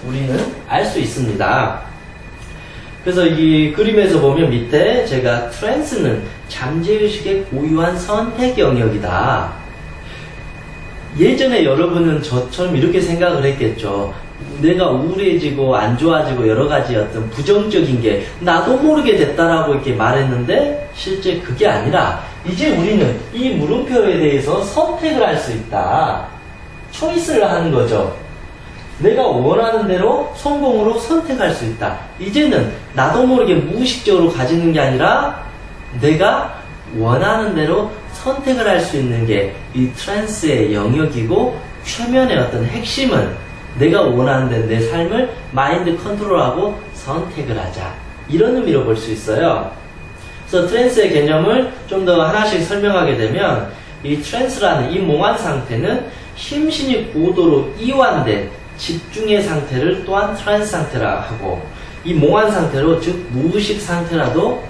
우리는 알 수 있습니다. 그래서 이 그림에서 보면 밑에 제가 트랜스는 잠재의식의 고유한 선택 영역이다. 예전에 여러분은 저처럼 이렇게 생각을 했겠죠. 내가 우울해지고 안 좋아지고 여러 가지 어떤 부정적인 게 나도 모르게 됐다라고 이렇게 말했는데 실제 그게 아니라 이제 우리는 이 물음표에 대해서 선택을 할 수 있다. 초이스를 하는 거죠. 내가 원하는 대로 성공으로 선택할 수 있다. 이제는 나도 모르게 무의식적으로 가지는 게 아니라 내가 원하는 대로 선택을 할 수 있는 게 이 트랜스의 영역이고, 최면의 어떤 핵심은 내가 원하는 대로 내 삶을 마인드 컨트롤하고 선택을 하자. 이런 의미로 볼 수 있어요. 그래서 트랜스의 개념을 좀 더 하나씩 설명하게 되면, 이 트랜스라는 이 몽환 상태는 심신이 고도로 이완된 집중의 상태를 또한 트랜스 상태라 하고, 이 몽환 상태로, 즉 무의식 상태라고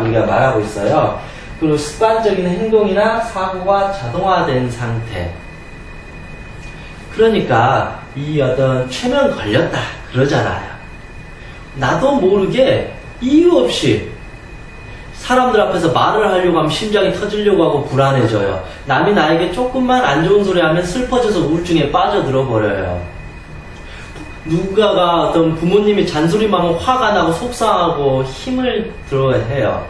우리가 말하고 있어요. 그리고 습관적인 행동이나 사고가 자동화된 상태. 그러니까 이 어떤 최면 걸렸다 그러잖아요. 나도 모르게 이유 없이 사람들 앞에서 말을 하려고 하면 심장이 터지려고 하고 불안해져요. 남이 나에게 조금만 안 좋은 소리 하면 슬퍼져서 우울증에 빠져들어 버려요. 누가가 어떤 부모님이 잔소리만 하면 화가 나고 속상하고 힘을 들어야 해요.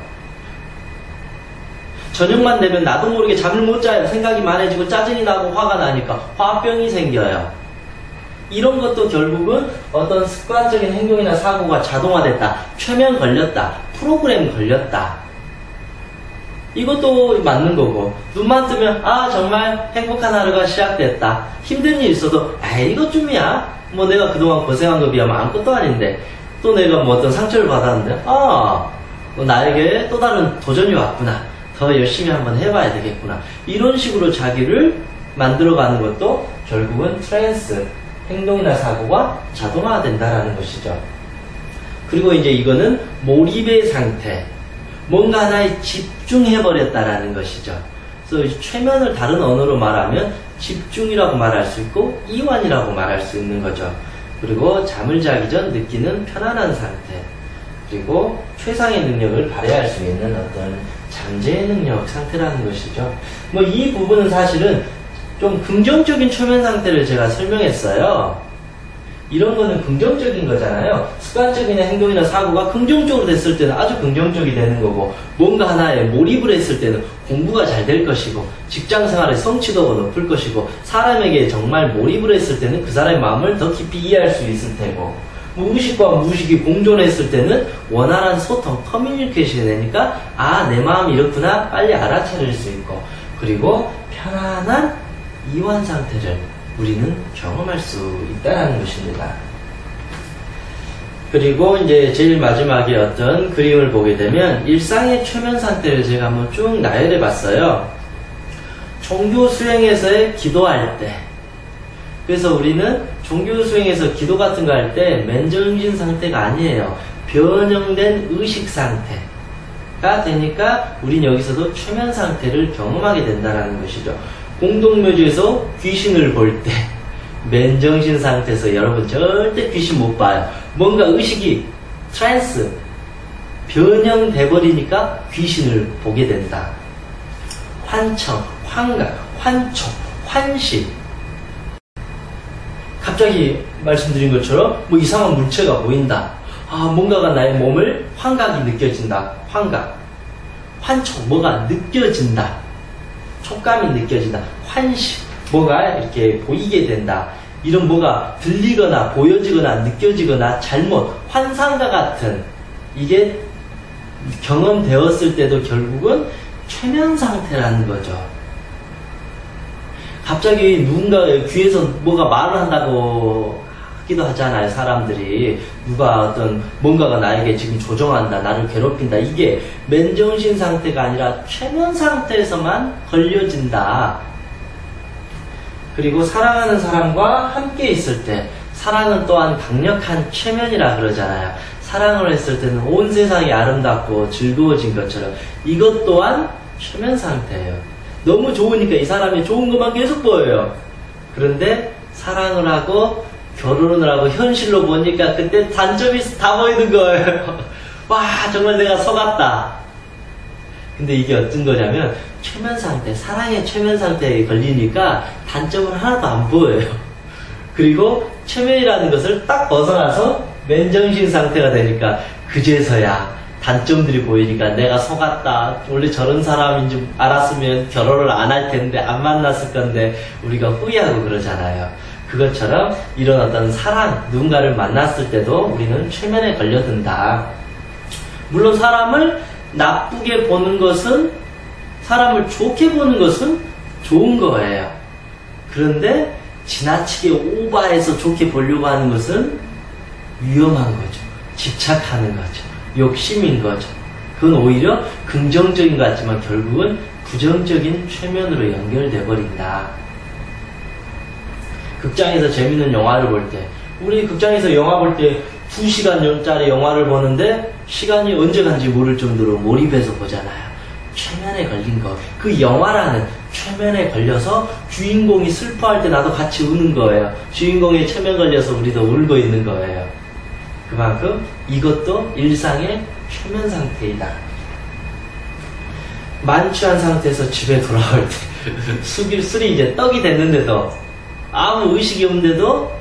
저녁만 되면 나도 모르게 잠을 못 자요. 생각이 많아지고 짜증이 나고 화가 나니까 화병이 생겨요. 이런 것도 결국은 어떤 습관적인 행동이나 사고가 자동화됐다. 최면 걸렸다. 프로그램 걸렸다. 이것도 맞는 거고, 눈만 뜨면 아 정말 행복한 하루가 시작됐다. 힘든 일 있어도 이것쯤이야. 뭐 내가 그동안 고생한 거 비하면 아무것도 아닌데, 또 내가 뭐 어떤 상처를 받았는데 나에게 또 다른 도전이 왔구나. 더 열심히 한번 해봐야 되겠구나. 이런 식으로 자기를 만들어가는 것도 결국은 트랜스, 행동이나 사고가 자동화된다라는 것이죠. 그리고 이제 이거는 몰입의 상태, 뭔가 하나에 집중해버렸다라는 것이죠. 그래서 최면을 다른 언어로 말하면 집중이라고 말할 수 있고 이완이라고 말할 수 있는 거죠. 그리고 잠을 자기 전 느끼는 편안한 상태, 그리고 최상의 능력을 발휘할 수 있는 어떤 잠재의 능력 상태라는 것이죠. 뭐 이 부분은 사실은 좀 긍정적인 최면 상태를 제가 설명했어요. 이런 거는 긍정적인 거잖아요. 습관적인 행동이나 사고가 긍정적으로 됐을 때는 아주 긍정적이 되는 거고, 뭔가 하나에 몰입을 했을 때는 공부가 잘 될 것이고, 직장 생활의 성취도가 높을 것이고, 사람에게 정말 몰입을 했을 때는 그 사람의 마음을 더 깊이 이해할 수 있을 테고, 무의식과 무의식이 공존했을 때는 원활한 소통, 커뮤니케이션이 되니까 내 마음이 이렇구나 빨리 알아차릴 수 있고, 그리고 편안한 이완 상태를 우리는 경험할 수 있다는 것입니다. 그리고 이제 제일 마지막에 어떤 그림을 보게 되면 일상의 최면 상태를 제가 한번 쭉 나열해 봤어요. 종교 수행에서의 기도할 때, 그래서 우리는 종교 수행에서 기도 같은 거 할 때 맨정신 상태가 아니에요. 변형된 의식 상태가 되니까 우린 여기서도 최면 상태를 경험하게 된다는 것이죠. 공동묘지에서 귀신을 볼 때 맨정신 상태에서 여러분 절대 귀신 못 봐요. 뭔가 의식이 트랜스 변형돼 버리니까 귀신을 보게 된다. 환청, 환각, 환촉, 환식, 갑자기 말씀드린 것처럼 뭐 이상한 물체가 보인다. 뭔가가 나의 몸을 환각이 느껴진다. 환각, 환촉, 뭐가 느껴진다. 촉감이 느껴진다. 환식, 뭐가 이렇게 보이게 된다. 이런 뭐가 들리거나 보여지거나 느껴지거나 잘못, 환상과 같은, 이게 경험되었을 때도 결국은 최면 상태라는 거죠. 갑자기 누군가 귀에서 뭐가 말을 한다고 하기도 하잖아요. 사람들이 누가 어떤 뭔가가 나에게 지금 조종한다, 나를 괴롭힌다. 이게 맨정신 상태가 아니라 최면 상태에서만 걸려진다. 그리고 사랑하는 사람과 함께 있을 때, 사랑은 또한 강력한 최면이라 그러잖아요. 사랑을 했을 때는 온 세상이 아름답고 즐거워진 것처럼 이것 또한 최면 상태예요. 너무 좋으니까 이 사람이 좋은 것만 계속 보여요. 그런데 사랑을 하고 결혼을 하고 현실로 보니까 그때 단점이 다 보이는 거예요. 와, 정말 내가 속았다. 근데 이게 어떤 거냐면 최면 상태, 사랑의 최면 상태에 걸리니까 단점은 하나도 안 보여요. 그리고 최면이라는 것을 딱 벗어나서 맨정신 상태가 되니까 그제서야 단점들이 보이니까 내가 속았다. 원래 저런 사람인 줄 알았으면 결혼을 안 할 텐데, 안 만났을 건데 우리가 후회하고 그러잖아요. 그것처럼 이런 어떤 사랑, 누군가를 만났을 때도 우리는 최면에 걸려든다. 물론 사람을 나쁘게 보는 것은, 사람을 좋게 보는 것은 좋은 거예요. 그런데 지나치게 오버해서 좋게 보려고 하는 것은 위험한 거죠. 집착하는 거죠. 욕심인 거죠. 그건 오히려 긍정적인 것 같지만 결국은 부정적인 최면으로 연결돼 버린다. 극장에서 재밌는 영화를 볼 때, 우리 극장에서 영화 볼 때 2시간짜리 영화를 보는데 시간이 언제 간지 모를 정도로 몰입해서 보잖아요. 최면에 걸린 거. 그 영화라는 최면에 걸려서 주인공이 슬퍼할 때 나도 같이 우는 거예요. 주인공의 최면 걸려서 우리도 울고 있는 거예요. 그만큼 이것도 일상의 최면 상태이다. 만취한 상태에서 집에 돌아올 때 술이 이제 떡이 됐는데도 아무 의식이 없는데도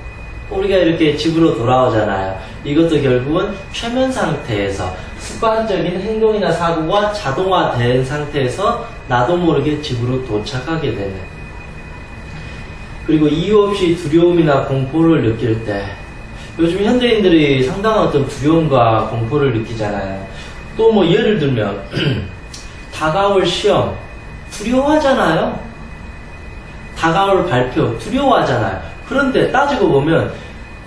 우리가 이렇게 집으로 돌아오잖아요. 이것도 결국은 최면 상태에서 습관적인 행동이나 사고가 자동화된 상태에서 나도 모르게 집으로 도착하게 되는. 그리고 이유 없이 두려움이나 공포를 느낄 때, 요즘 현대인들이 상당한 어떤 두려움과 공포를 느끼잖아요. 또 뭐 예를 들면 다가올 시험 두려워하잖아요. 다가올 발표 두려워하잖아요. 그런데 따지고 보면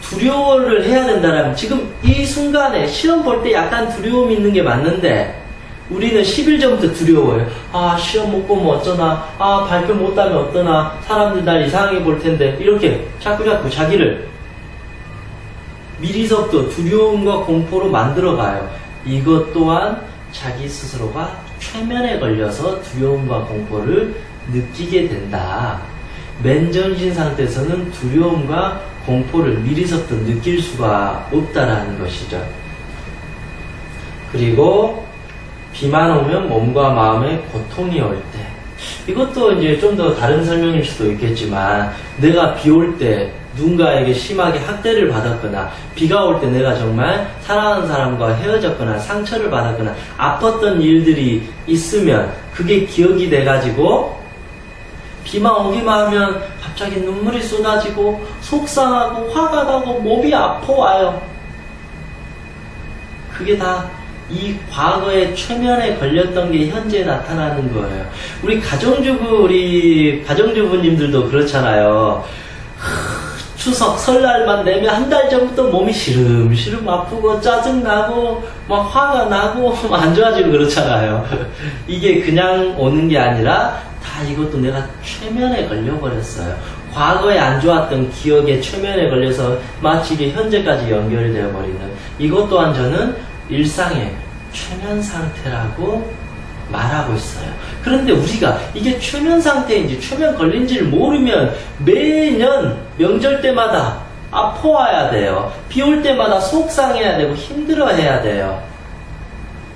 두려워를 해야 된다면 지금 이 순간에 시험 볼 때 약간 두려움이 있는 게 맞는데 우리는 10일 전부터 두려워요. 아, 시험 못 보면 어쩌나, 아, 발표 못하면 어떠나, 사람들 날 이상하게 볼 텐데, 이렇게 자꾸 자기를 미리서부터 두려움과 공포로 만들어가요. 이것 또한 자기 스스로가 최면에 걸려서 두려움과 공포를 느끼게 된다. 맨정신 상태에서는 두려움과 공포를 미리서부터 느낄 수가 없다라는 것이죠. 그리고 비만 오면 몸과 마음에 고통이 올 때, 이것도 이제 좀 더 다른 설명일 수도 있겠지만, 내가 비 올 때 누군가에게 심하게 학대를 받았거나, 비가 올 때 내가 정말 사랑하는 사람과 헤어졌거나 상처를 받았거나 아팠던 일들이 있으면 그게 기억이 돼가지고 비만 오기만 하면 갑자기 눈물이 쏟아지고 속상하고 화가 나고 몸이 아파와요. 그게 다 이 과거의 최면에 걸렸던 게 현재 나타나는 거예요. 우리 가정주부님들도 그렇잖아요. 추석 설날만 되면 한 달 전부터 몸이 시름시름 아프고 짜증나고 막 화가 나고 안 좋아지고 그렇잖아요. 이게 그냥 오는 게 아니라 다 이것도 내가 최면에 걸려버렸어요. 과거에 안 좋았던 기억에 최면에 걸려서 마치 이게 현재까지 연결되어 버리는, 이것 또한 저는 일상의 최면 상태라고 말하고 있어요. 그런데 우리가 이게 최면 상태인지 최면 걸린지를 모르면 매년 명절 때마다 아파와야 돼요. 비 올 때마다 속상해야 되고 힘들어해야 돼요.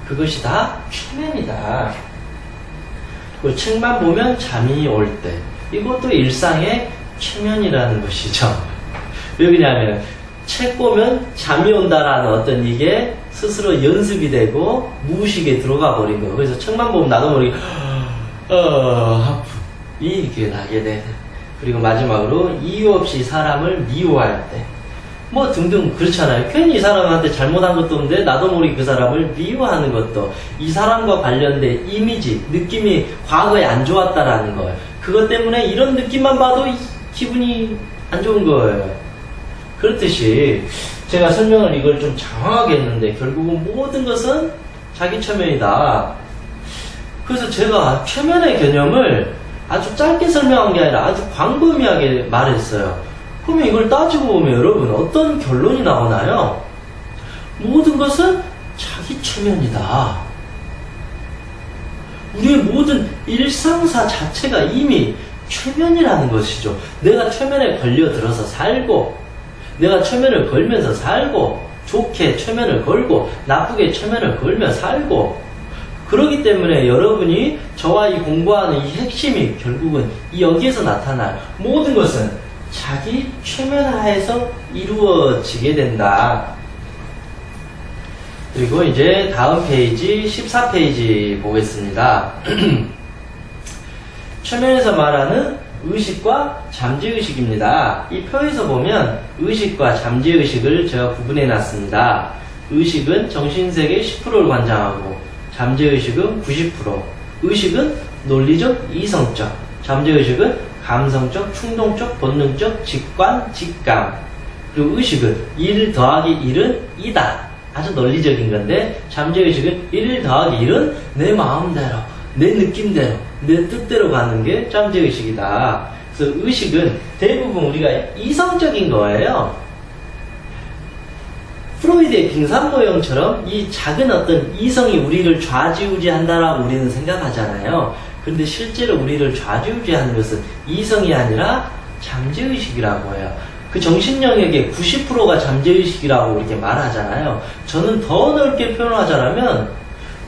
그것이 다 최면이다. 그 책만 보면 잠이 올 때, 이것도 일상의 최면이라는 것이죠. 왜 그러냐면 책 보면 잠이 온다라는 어떤 이게 스스로 연습이 되고 무의식에 들어가 버린 거예요. 그래서 책만 보면 나도 모르게 아픔이 이렇게 나게 돼. 그리고 마지막으로 이유 없이 사람을 미워할 때, 뭐 등등 그렇잖아요. 괜히 이 사람한테 잘못한 것도 없는데 나도 모르게 그 사람을 미워하는 것도 이 사람과 관련된 이미지, 느낌이 과거에 안 좋았다라는 거예요. 그것 때문에 이런 느낌만 봐도 기분이 안 좋은 거예요. 그렇듯이 제가 설명을 이걸 좀 장황하게 했는데 결국은 모든 것은 자기 최면이다. 그래서 제가 최면의 개념을 아주 짧게 설명한 게 아니라 아주 광범위하게 말했어요. 그러면 이걸 따지고 보면 여러분 어떤 결론이 나오나요? 모든 것은 자기 최면이다. 우리의 모든 일상사 자체가 이미 최면이라는 것이죠. 내가 최면에 걸려들어서 살고, 내가 최면을 걸면서 살고, 좋게 최면을 걸고, 나쁘게 최면을 걸며 살고, 그렇기 때문에 여러분이 저와 이 공부하는 이 핵심이 결국은 이 여기에서 나타나요. 모든 것은 자기 최면하에서 이루어지게 된다. 그리고 이제 다음 페이지 14페이지 보겠습니다. 최면에서 말하는 의식과 잠재의식입니다. 이 표에서 보면 의식과 잠재의식을 제가 구분해 놨습니다. 의식은 정신세계 10%를 관장하고 잠재의식은 90%. 의식은 논리적, 이성적. 잠재의식은 감성적, 충동적, 본능적, 직관, 직감. 그리고 의식은 1 더하기 1은 2다. 아주 논리적인 건데, 잠재의식은 1 더하기 1은 내 마음대로, 내 느낌대로, 내 뜻대로 가는 게 잠재의식이다. 그래서 의식은 대부분 우리가 이성적인 거예요. 프로이드의 빙산모형처럼 이 작은 어떤 이성이 우리를 좌지우지한다라고 우리는 생각하잖아요. 그런데 실제로 우리를 좌지우지하는 것은 이성이 아니라 잠재의식이라고 해요. 그 정신영역의 90%가 잠재의식이라고 이렇게 말하잖아요. 저는 더 넓게 표현하자면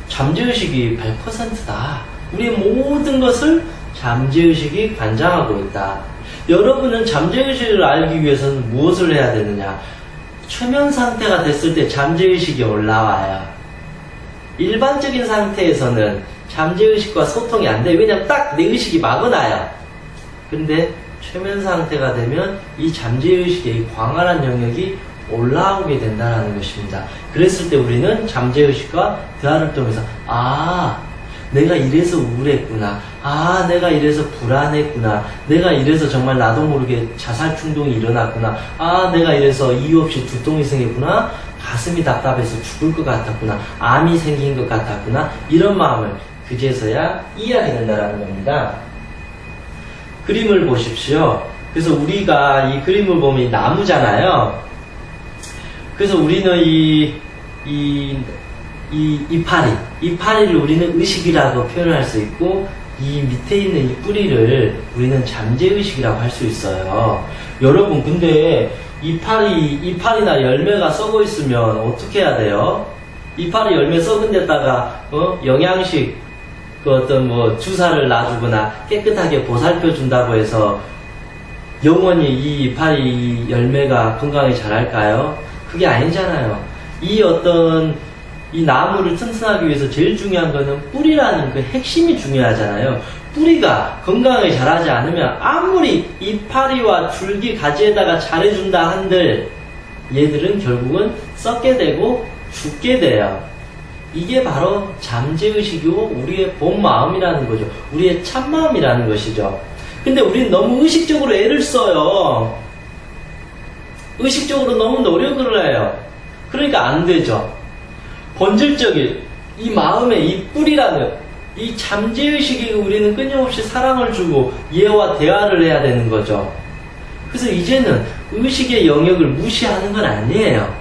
잠재의식이 100%다. 우리의 모든 것을 잠재의식이 관장하고 있다. 여러분은 잠재의식을 알기 위해서는 무엇을 해야 되느냐? 최면 상태가 됐을 때 잠재의식이 올라와요. 일반적인 상태에서는 잠재의식과 소통이 안 돼요. 왜냐면 딱 내 의식이 막아놔요. 근데 최면 상태가 되면 이 잠재의식의 이 광활한 영역이 올라오게 된다는 것입니다. 그랬을 때 우리는 잠재의식과 대화를 통해서 내가 이래서 우울했구나. 내가 이래서 불안했구나. 내가 이래서 정말 나도 모르게 자살 충동이 일어났구나. 내가 이래서 이유 없이 두통이 생겼구나. 가슴이 답답해서 죽을 것 같았구나. 암이 생긴 것 같았구나. 이런 마음을 그제서야 이해하게 된다는 겁니다. 그림을 보십시오. 그래서 우리가 이 그림을 보면 이 나무잖아요. 그래서 우리는 이파리를 우리는 의식이라고 표현할 수 있고, 이 밑에 있는 이 뿌리를 우리는 잠재의식이라고 할 수 있어요. 여러분, 근데 이파리나 열매가 썩어 있으면 어떻게 해야 돼요? 이파리 열매 썩은 데다가 영양식 주사를 놔주거나 깨끗하게 보살펴 준다고 해서 영원히 이 이파리 열매가 건강히 자랄까요? 그게 아니잖아요. 이 나무를 튼튼하기 위해서 제일 중요한 거는 뿌리라는 그 핵심이 중요하잖아요. 뿌리가 건강하게 자라지 않으면 아무리 이파리와 줄기 가지에다가 잘해준다 한들 얘들은 결국은 썩게 되고 죽게 돼요. 이게 바로 잠재의식이고 우리의 본 마음이라는 거죠. 우리의 참마음이라는 것이죠. 근데 우리는 너무 의식적으로 애를 써요. 의식적으로 너무 노력을 해요. 그러니까 안 되죠. 본질적인 이 마음의 이 뿌리라는 이 잠재의식에 우리는 끊임없이 사랑을 주고 얘와 대화를 해야 되는 거죠. 그래서 이제는 의식의 영역을 무시하는 건 아니에요.